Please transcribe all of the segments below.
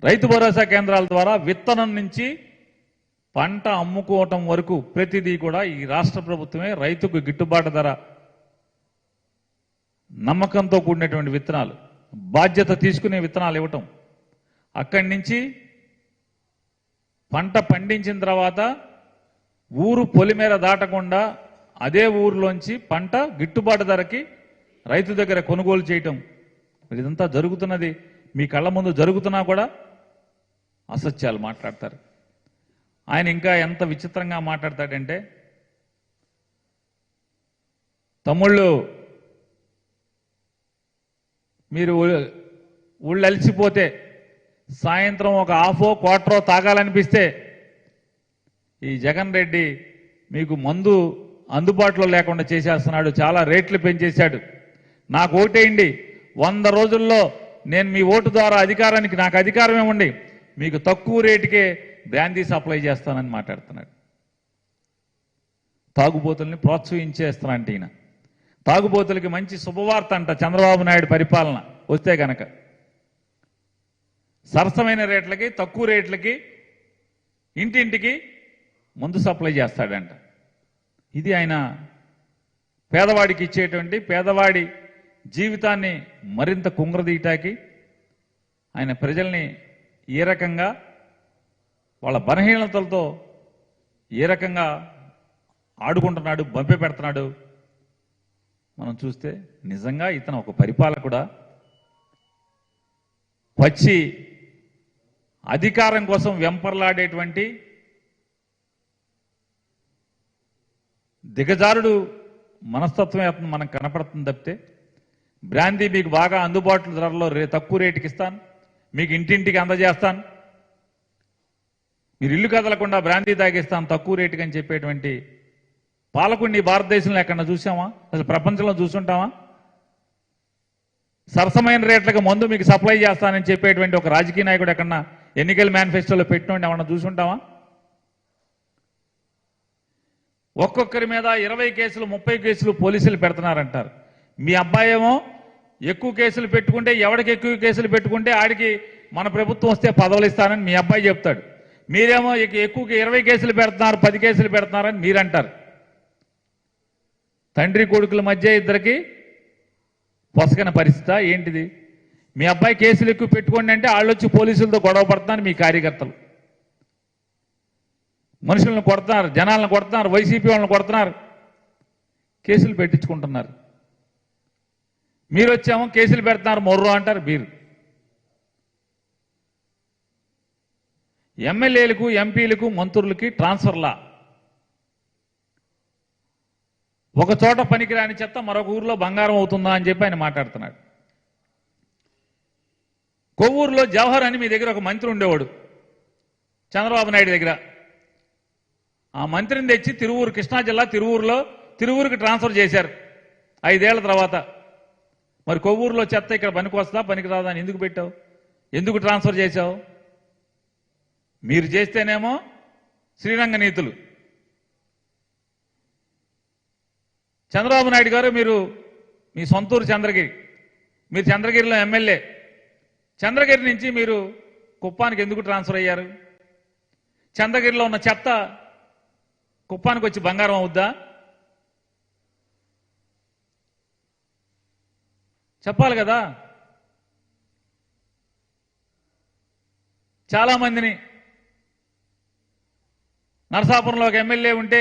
రైతు భరోసా కేంద్రాల ద్వారా విత్తనం నుంచి పంట అమ్ముకోవటం వరకు ప్రతిదీ కూడా ఈ రాష్ట్ర ప్రభుత్వమే రైతుకు గిట్టుబాటు ధర, నమ్మకంతో కూడినటువంటి విత్తనాలు, బాధ్యత తీసుకునే విత్తనాలు ఇవ్వటం, అక్కడి నుంచి పంట పండించిన తర్వాత ఊరు పొలిమేర దాటకుండా అదే ఊరిలోంచి పంట గిట్టుబాటు ధరకి రైతు దగ్గర కొనుగోలు చేయటం, ఇదంతా జరుగుతున్నది మీ కళ్ళ ముందు జరుగుతున్నా కూడా అసత్యాలు మాట్లాడతారు. ఆయన ఇంకా ఎంత విచిత్రంగా మాట్లాడతాడంటే, తమ్ముళ్ళు మీరు ఊళ్ళు అలిసిపోతే సాయంత్రం ఒక హాఫో క్వార్టరో తాగాలనిపిస్తే ఈ జగన్ రెడ్డి మీకు మందు అందుబాటులో లేకుండా చేసేస్తున్నాడు, చాలా రేట్లు పెంచేశాడు. నాకు ఓటేయండి, 100 రోజుల్లో నేను మీ ఓటు ద్వారా అధికారానికి, నాకు అధికారం ఇవ్వండి, మీకు తక్కువ రేటుకే బ్రాందీ సప్లై చేస్తానని మాట్లాడుతున్నాడు. తాగుబోతుల్ని ప్రోత్సహించేస్తానంటే ఈయన తాగుబోతులకి మంచి శుభవార్త అంట. చంద్రబాబు నాయుడు పరిపాలన వస్తే గనక సరసమైన రేట్లకి, తక్కువ రేట్లకి ఇంటింటికి మందు సప్లై చేస్తాడంట. ఇది ఆయన పేదవాడికి ఇచ్చేటువంటి, పేదవాడి జీవితాన్ని మరింత కుంగరదీయటానికి ఆయన ప్రజల్ని ఏ రకంగా వాళ్ళ బలహీనతలతో ఏ రకంగా ఆడుకుంటున్నాడు, బంపి పెడుతున్నాడు మనం చూస్తే నిజంగా ఇతను ఒక పరిపాలకుడా? వచ్చి అధికారం కోసం వెంపర్లాడేటువంటి దిగజారుడు మనస్తత్వం మనకు కనపడుతుంది తప్పితే, బ్రాందీ మీకు బాగా అందుబాటులో ధరలో తక్కువ రేటుకి ఇస్తాను, మీకు ఇంటింటికి అందజేస్తాను, మీరు ఇల్లు కదలకుండా బ్రాందీ తాగిస్తాను తక్కువ రేటుకి అని చెప్పేటువంటి పాలకుడిని భారతదేశంలో ఎక్కడన్నా చూసామా? అసలు ప్రపంచంలో చూసుంటామా? సరసమైన రేట్లకు మందు మీకు సప్లై చేస్తానని చెప్పేటువంటి ఒక రాజకీయ నాయకుడు ఎక్కడన్నా ఎన్నికల మేనిఫెస్టోలో పెట్టినోండి ఏమన్నా చూసుంటామా? ఒక్కొక్కరి మీద 20 కేసులు 30 కేసులు పోలీసులు పెడుతున్నారంటారు. మీ అబ్బాయి ఏమో ఎక్కువ కేసులు పెట్టుకుంటే, ఎవడికి ఎక్కువ కేసులు పెట్టుకుంటే ఆడికి మన ప్రభుత్వం వస్తే పదవులు ఇస్తానని మీ అబ్బాయి చెప్తాడు. మీరేమో ఎక్కువగా 20 కేసులు పెడుతున్నారు, 10 కేసులు పెడుతున్నారని మీరంటారు. తండ్రి కొడుకుల మధ్య ఇద్దరికి పొసగన పరిస్థితి ఏంటిది? మీ అబ్బాయి కేసులు ఎక్కువ పెట్టుకోండి అంటే వాళ్ళు వచ్చి పోలీసులతో గొడవ పడుతున్నారు. మీ కార్యకర్తలు మనుషులను కొడుతున్నారు, జనాలను కొడుతున్నారు, వైసీపీ వాళ్ళని కొడుతున్నారు, కేసులు పెట్టించుకుంటున్నారు. మీరు వచ్చామో కేసులు పెడుతున్నారు మొర్రో అంటారు. మీరు ఎమ్మెల్యేలకు, ఎంపీలకు, మంత్రులకి ట్రాన్స్ఫర్లా, ఒక చోట పనికిరాని చెత్త మరొక ఊర్లో బంగారం అవుతుందా అని చెప్పి ఆయన మాట్లాడుతున్నాడు. కొవ్వూరులో జవహర్ అని మీ దగ్గర ఒక మంత్రి ఉండేవాడు చంద్రబాబు నాయుడు దగ్గర. ఆ మంత్రిని తెచ్చి తిరువూరు, కృష్ణా జిల్లా తిరువూరుకి ట్రాన్స్ఫర్ చేశారు 5 ఏళ్ల తర్వాత. మరి కొవ్వూరులో చెత్త ఇక్కడ పనికొస్తా పనికిరాదా అని ఎందుకు పెట్టావు? ఎందుకు ట్రాన్స్ఫర్ చేశావు? మీరు చేస్తేనేమో శ్రీరంగ నీతులు. చంద్రబాబు నాయుడు గారు మీరు మీ సొంతూరు చంద్రగిరి, మీరు చంద్రగిరిలో ఎమ్మెల్యే. చంద్రగిరి నుంచి మీరు కుప్పానికి ఎందుకు ట్రాన్స్ఫర్ అయ్యారు? చంద్రగిరిలో ఉన్న చెత్త కుప్పానికి వచ్చి బంగారం అవుద్దా? చెప్పాలి కదా. చాలా మందిని నరసాపురంలో ఒక ఎమ్మెల్యే ఉంటే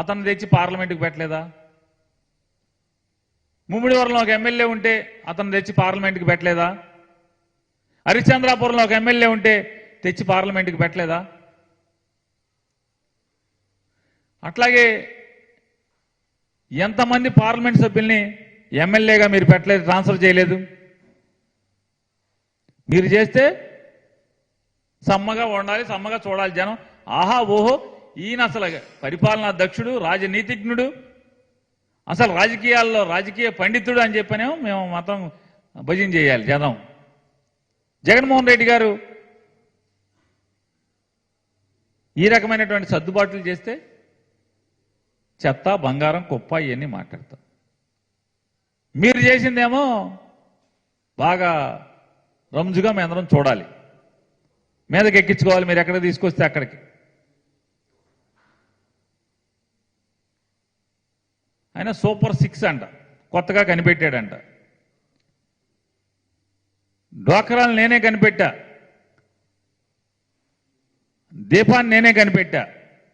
అతను తెచ్చి పార్లమెంటుకు పెట్టలేదా? ముమ్మిడివరంలో ఒక ఎమ్మెల్యే ఉంటే అతను తెచ్చి పార్లమెంటుకు పెట్టలేదా? హరిశ్చంద్రాపురంలో ఒక ఎమ్మెల్యే ఉంటే తెచ్చి పార్లమెంటుకు పెట్టలేదా? అట్లాగే ఎంతమంది పార్లమెంట్ సభ్యుల్ని ఎమ్మెల్యేగా మీరు పెట్టలేదు, ట్రాన్స్ఫర్ చేయలేదు? మీరు చేస్తే సమ్మగా ఉండాలి, సమ్మగా చూడాలి జనం. ఆహా ఓహో, ఈయన అసలు పరిపాలనా దక్షుడు, రాజనీతిజ్ఞుడు, అసలు రాజకీయాల్లో రాజకీయ పండితుడు అని చెప్పనేమో మేము మాత్రం భజన చేయాలి జనం. జగన్మోహన్ రెడ్డి గారు ఈ రకమైనటువంటి సర్దుబాట్లు చేస్తే చెత్త, బంగారం, కుప్ప ఇవన్నీ మాట్లాడతాం. మీరు చేసిందేమో బాగా రంజుగా మీ అందరం చూడాలి. మీదకి ఎక్కించుకోవాలి, మీరు ఎక్కడ తీసుకొస్తే అక్కడికి. ఆయన సూపర్ 6 అంట, కొత్తగా కనిపెట్టాడంట. డ్వాక్రాలు నేనే కనిపెట్టా, దీపాన్ని నేనే కనిపెట్టా.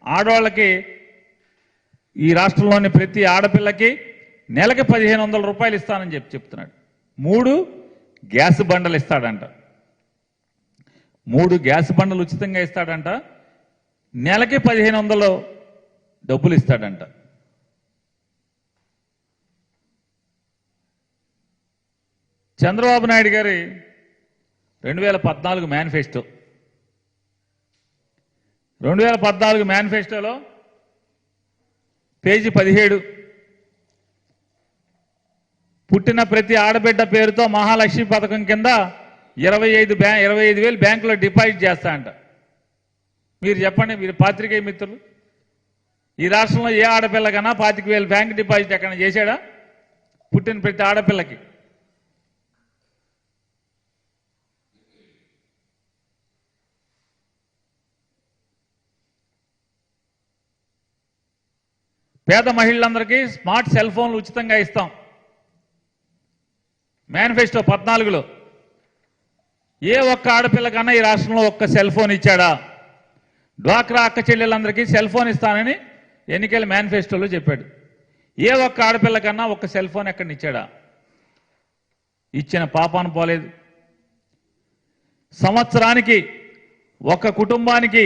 ఆడవాళ్ళకి, ఈ రాష్ట్రంలోని ప్రతి ఆడపిల్లకి నెలకి 1500 రూపాయలు ఇస్తానని చెప్తున్నాడు. 3 గ్యాస్ బండలు ఇస్తాడంట. 3 గ్యాస్ బండలు ఉచితంగా ఇస్తాడంట. నెలకి 1500 డబ్బులు ఇస్తాడంట. చంద్రబాబు నాయుడు గారి 2014 మేనిఫెస్టో, 2014 మేనిఫెస్టోలో పేజీ 17 పుట్టిన ప్రతి ఆడబిడ్డ పేరుతో మహాలక్ష్మి పథకం కింద 25,000 బ్యాంకులో డిపాజిట్ చేస్తా అంట. మీరు చెప్పండి, మీరు పాత్రికేయ మిత్రులు, ఈ రాష్ట్రంలో ఏ ఆడపిల్లకన్నా 25,000 బ్యాంక్ డిపాజిట్ ఎక్కడ చేశాడా? పుట్టిన ప్రతి ఆడపిల్లకి. పేద మహిళలందరికీ స్మార్ట్ సెల్ ఫోన్లు ఉచితంగా ఇస్తాం. మేనిఫెస్టో 14లో ఏ ఒక్క ఆడపిల్లకన్నా ఈ రాష్ట్రంలో ఒక్క సెల్ ఫోన్ ఇచ్చాడా? డ్వాక్రా అక్క చెల్లెలందరికీ సెల్ ఫోన్ ఇస్తానని ఎన్నికల మేనిఫెస్టోలో చెప్పాడు. ఏ ఒక్క ఆడపిల్లకన్నా ఒక్క సెల్ ఫోన్ ఎక్కడ ఇచ్చాడా? ఇచ్చిన పాపాన పోలేదు. సంవత్సరానికి ఒక కుటుంబానికి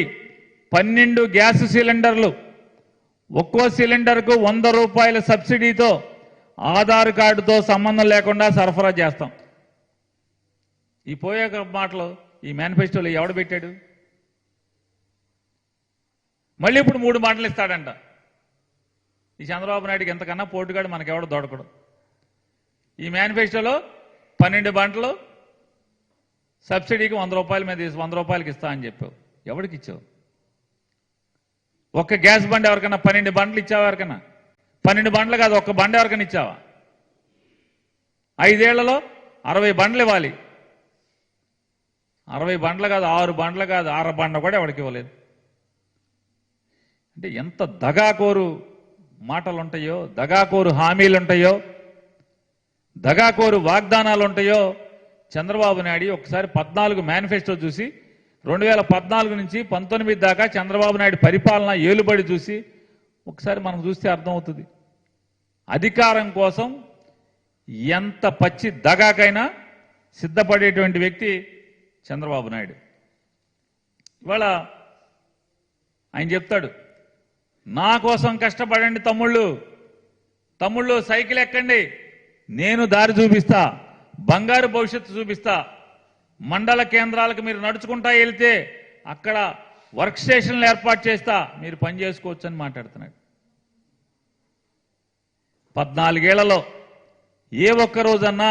12 గ్యాస్ సిలిండర్లు, ఒక్కో సిలిండర్కు 100 రూపాయల సబ్సిడీతో ఆధార్ కార్డుతో సంబంధం లేకుండా సరఫరా చేస్తాం. ఈ పోయే మాటలు ఈ మేనిఫెస్టోలో ఎవడు పెట్టాడు? మళ్ళీ ఇప్పుడు 3 మాటలు ఇస్తాడంట. ఈ చంద్రబాబు నాయుడికి ఎంతకన్నా పోటుగాడు మనకెవడు దొడకడు. ఈ మేనిఫెస్టోలో 12 బంటలు సబ్సిడీకి 100 రూపాయల మీద 100 రూపాయలకి ఇస్తా అని చెప్పావు. ఎవరికి ఇచ్చావు? ఒక్క గ్యాస్ బండి ఎవరికన్నా 12 బండ్లు ఇచ్చావా? ఎవరికన్నా 12 బండ్లు కాదు, ఒక్క బండి ఎవరికన్నా ఇచ్చావా? 5 ఏళ్లలో 60 బండ్లు ఇవ్వాలి. 60 బండ్లు కాదు, 6 బండ్లు కాదు, 6 బండ్లు కూడా ఎవరికి ఇవ్వలేదు. అంటే ఎంత దగాకోరు మాటలు ఉంటాయో, దగాకోరు హామీలు ఉంటాయో, దగాకోరు వాగ్దానాలు ఉంటాయో. చంద్రబాబు నాయుడు ఒకసారి 14 మేనిఫెస్టో చూసి 2014 నుంచి 19 దాకా చంద్రబాబు నాయుడు పరిపాలన ఏలుబడి చూసి ఒకసారి మనం చూస్తే అర్థమవుతుంది. అధికారం కోసం ఎంత పచ్చి దగాకైనా సిద్ధపడేటువంటి వ్యక్తి చంద్రబాబు నాయుడు. ఇవాళ ఆయన చెప్తాడు, నా కోసం కష్టపడండి తమ్ముళ్ళు సైకిల్ ఎక్కండి, నేను దారి చూపిస్తా, బంగారు భవిష్యత్తు చూపిస్తా. మండల కేంద్రాలకు మీరు నడుచుకుంటా వెళ్తే అక్కడ వర్క్ స్టేషన్లు ఏర్పాటు చేస్తా, మీరు పని చేసుకోవచ్చు అని మాట్లాడుతున్నాడు. 14 ఏళ్లలో ఏ ఒక్క రోజన్నా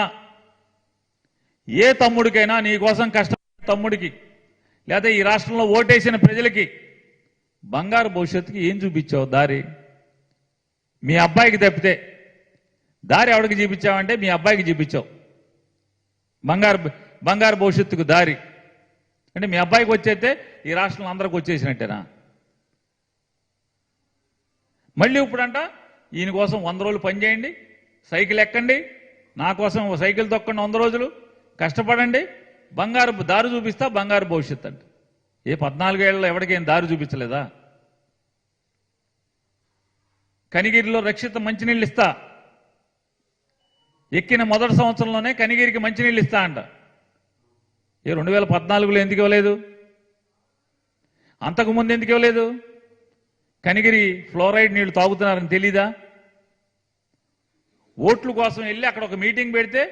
ఏ తమ్ముడికైనా నీ కోసం కష్టపడే తమ్ముడికి లేదా ఈ రాష్ట్రంలో ఓటేసిన ప్రజలకి బంగారు భవిష్యత్తుకి ఏం చూపించావు దారి? మీ అబ్బాయికి తప్పితే దారి ఎవరికి చూపించావంటే మీ అబ్బాయికి చూపించావు బంగారు భవిష్యత్తుకు దారి. అంటే మీ అబ్బాయికి వచ్చేస్తే ఈ రాష్ట్రంలో అందరికి వచ్చేసినట్టేనా? మళ్ళీ ఇప్పుడంట ఈయన కోసం 100 రోజులు పనిచేయండి, సైకిల్ ఎక్కండి, నా కోసం సైకిల్ తొక్కండి 100 రోజులు, కష్టపడండి, బంగారు దారి చూపిస్తా, బంగారు భవిష్యత్తు అంట. ఏ 14 ఏళ్లలో ఎవరికేం దారి చూపించలేదా? కనిగిరిలో రక్షిత మంచినీళ్ళు ఇస్తా, ఎక్కిన మొదటి సంవత్సరంలోనే కనిగిరికి మంచినీళ్ళు ఇస్తా అంట. ఏ 2014లో ఎందుకు ఇవ్వలేదు? అంతకుముందు ఎందుకు ఇవ్వలేదు? కనిగిరి ఫ్లోరైడ్ నీళ్లు తాగుతున్నారని తెలీదా? ఓట్ల కోసం వెళ్ళి అక్కడ ఒక మీటింగ్ పెడితే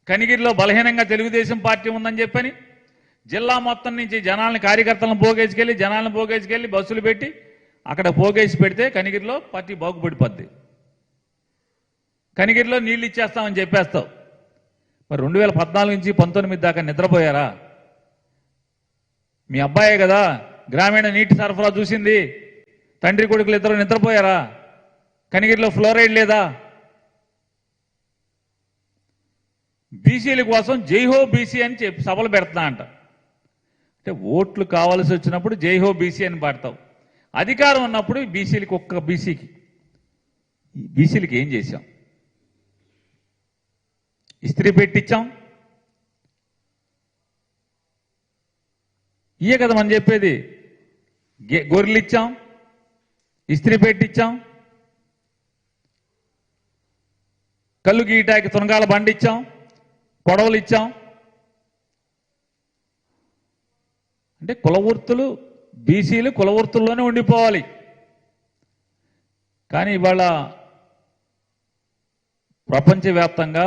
కనిగిరిలో బలహీనంగా తెలుగుదేశం పార్టీ ఉందని చెప్పని జిల్లా మొత్తం నుంచి జనాలను, కార్యకర్తలను పోగేసుకెళ్ళి బస్సులు పెట్టి అక్కడ పోగేసి పెడితే కనిగిరిలో పార్టీ బాగుపడిపోద్ది. కనిగిరిలో నీళ్ళు ఇచ్చేస్తామని చెప్పేస్తావు. మరి 2014 నుంచి 19 దాకా నిద్రపోయారా? మీ అబ్బాయే కదా గ్రామీణ నీటి సరఫరా చూసింది. తండ్రి కొడుకులు ఇద్దరు నిద్రపోయారా? కనిగిరిలో ఫ్లోరైడ్ లేదా? బీసీల కోసం జై హో బీసీ అని చెప్పి సభలు పెడతా అంట. అంటే ఓట్లు కావాల్సి వచ్చినప్పుడు జై హో బీసీ అని పాడతావు, అధికారం ఉన్నప్పుడు బీసీలకి ఒక్క బీసీలకి ఏం చేశాం? ఇస్త్రీ పెట్టించాం. ఇయే కదా మనం చెప్పేది. గొర్రెలు ఇచ్చాం, ఇస్త్రీ పెట్టించాం, కళ్ళు గీయటానికి తునగాల బండి ఇచ్చాం, కొడవలు ఇచ్చాం. అంటే కులవృత్తులు, బీసీలు కులవృత్తుల్లోనే ఉండిపోవాలి. కానీ ఇవాళ ప్రపంచవ్యాప్తంగా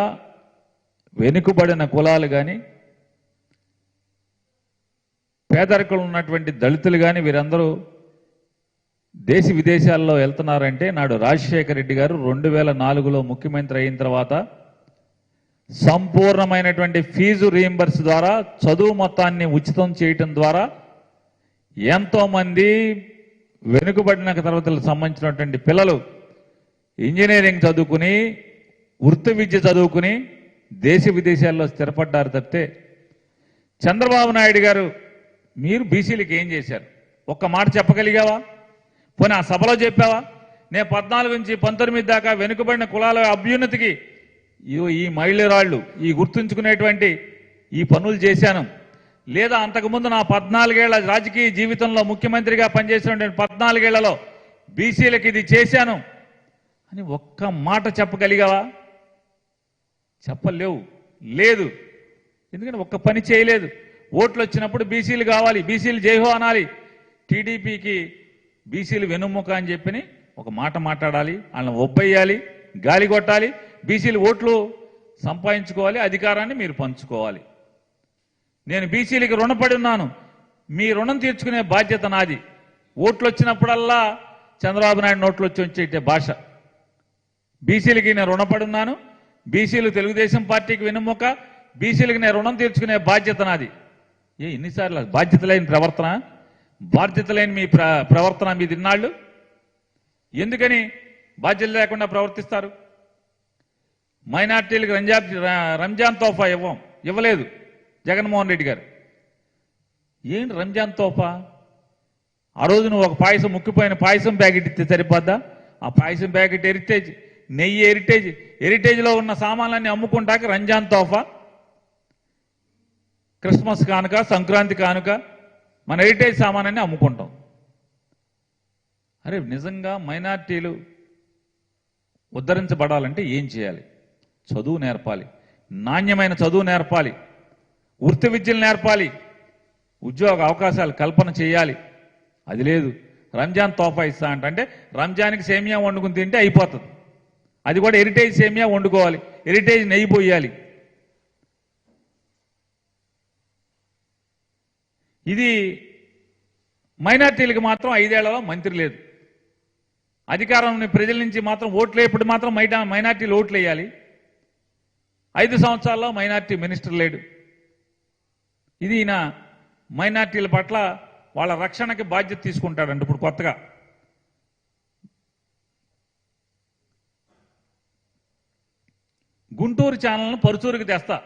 వెనుకబడిన కులాలు కానీ, పేదరికలు ఉన్నటువంటి దళితులు కానీ వీరందరూ దేశ విదేశాల్లో వెళ్తున్నారంటే నాడు రాజశేఖర రెడ్డి గారు 2004లో ముఖ్యమంత్రి అయిన తర్వాత సంపూర్ణమైనటువంటి ఫీజు రీయింబర్స్ ద్వారా చదువు మొత్తాన్ని ఉచితం చేయటం ద్వారా ఎంతోమంది వెనుకబడిన తరగతులకు సంబంధించినటువంటి పిల్లలు ఇంజనీరింగ్ చదువుకుని, వృత్తి విద్య చదువుకుని దేశ విదేశాల్లో స్థిరపడ్డారు తప్పితే చంద్రబాబు నాయుడు గారు మీరు బీసీలకు ఏం చేశారు? ఒక్క మాట చెప్పగలిగావా? పోనీ ఆ సభలో చెప్పావా? నేను 14 నుంచి 19 దాకా వెనుకబడిన కులాల అభ్యున్నతికి ఈ మహిళరాళ్ళు ఈ గుర్తుంచుకునేటువంటి ఈ పనులు చేశాను, లేదా అంతకుముందు నా 14 ఏళ్ల రాజకీయ జీవితంలో ముఖ్యమంత్రిగా పనిచేసిన 14 ఏళ్లలో బీసీలకు ఇది చేశాను అని ఒక్క మాట చెప్పగలిగావా? చెప్పలేవు. లేదు, ఎందుకంటే ఒక్క పని చేయలేదు. ఓట్లు వచ్చినప్పుడు బీసీలు కావాలి, బీసీలు జైహో అనాలి, టీడీపీకి బీసీలు వెనుముక అని చెప్పి ఒక మాట మాట్లాడాలి, వాళ్ళని ఒబ్బయ్యాలి, గాలి కొట్టాలి, బీసీలు ఓట్లు సంపాదించుకోవాలి, అధికారాన్ని మీరు పంచుకోవాలి. నేను బీసీలకి రుణపడి ఉన్నాను, మీ రుణం తీర్చుకునే బాధ్యత నాది. ఓట్లు వచ్చినప్పుడల్లా చంద్రబాబు నాయుడు నోట్లు వచ్చే భాష. బీసీలకి నేను రుణపడి ఉన్నాను, బీసీలు తెలుగుదేశం పార్టీకి వెనుముక, బీసీలకి నేను రుణం తీర్చుకునే బాధ్యత నాది. ఎన్నిసార్లు బాధ్యత లేని ప్రవర్తన, బాధ్యత లేని మీ ప్రవర్తన మీ దిన్నాళ్ళు ఎందుకని బాధ్యత లేకుండా ప్రవర్తిస్తారు? మైనార్టీలకు రంజాన్ తోఫా ఇవ్వలేదు జగన్మోహన్ రెడ్డి గారు. ఏంటి రంజాన్ తోఫా? ఆ రోజు నువ్వు ఒక పాయసం, ముక్కిపోయిన పాయసం ప్యాకెట్ ఇస్తే సరిపోద్దా? ఆ పాయసం ప్యాకెట్ హెరిటేజ్, నెయ్యి హెరిటేజ్లో ఉన్న సామాన్లన్నీ అమ్ముకుంటాక రంజాన్ తోఫా, క్రిస్మస్ కానుక, సంక్రాంతి కానుక, మన హెరిటేజ్ సామానాన్ని అమ్ముకుంటాం. అరే నిజంగా మైనార్టీలు ఉద్ధరించబడాలంటే ఏం చేయాలి? చదువు నేర్పాలి, నాణ్యమైన చదువు నేర్పాలి, వృత్తి విద్యలు నేర్పాలి, ఉద్యోగ అవకాశాలు కల్పన చేయాలి. అది లేదు. రంజాన్ తోఫా ఇస్తా అంటే రంజాన్కి సేమియా వండుకుని తింటే అయిపోతుంది. అది కూడా హెరిటేజ్ సేమియా వండుకోవాలి, హెరిటేజ్ నెయ్యి పోయాలి. ఇది మైనార్టీలకు మాత్రం 5 ఏళ్లలో మంత్రి లేదు. అధికారం ప్రజల నుంచి మాత్రం ఓట్లు వేయప్పుడు మాత్రం మైనార్టీలు ఓట్లు వేయాలి. 5 సంవత్సరాల్లో మైనార్టీ మినిస్టర్ లేడు. ఇది ఈయన మైనార్టీల పట్ల వాళ్ళ రక్షణకి బాధ్యత తీసుకుంటాడంట. ఇప్పుడు కొత్తగా గుంటూరు ఛానల్ను పరుచూరుకి తెస్తా,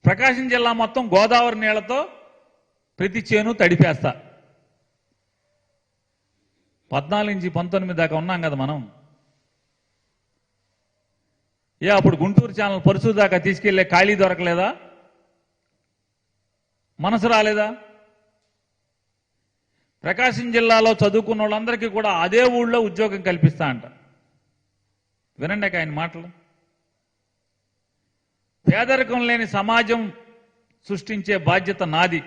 ప్రకాశం జిల్లా మొత్తం గోదావరి నీళ్లతో ప్రతి చేను తడిపేస్తా. 14 నుంచి 19 దాకా ఉన్నాం కదా మనం. అప్పుడు గుంటూరు ఛానల్ పరుచూరు దాకా తీసుకెళ్లే ఖాళీ దొరకలేదా? మనసు రాలేదా? ప్రకాశం జిల్లాలో చదువుకున్న వాళ్ళందరికీ కూడా అదే ఊళ్ళో ఉద్యోగం కల్పిస్తా అంట. వినండి ఆయన మాటలు. పేదరికం లేని సమాజం సృష్టించే బాధ్యత నాది.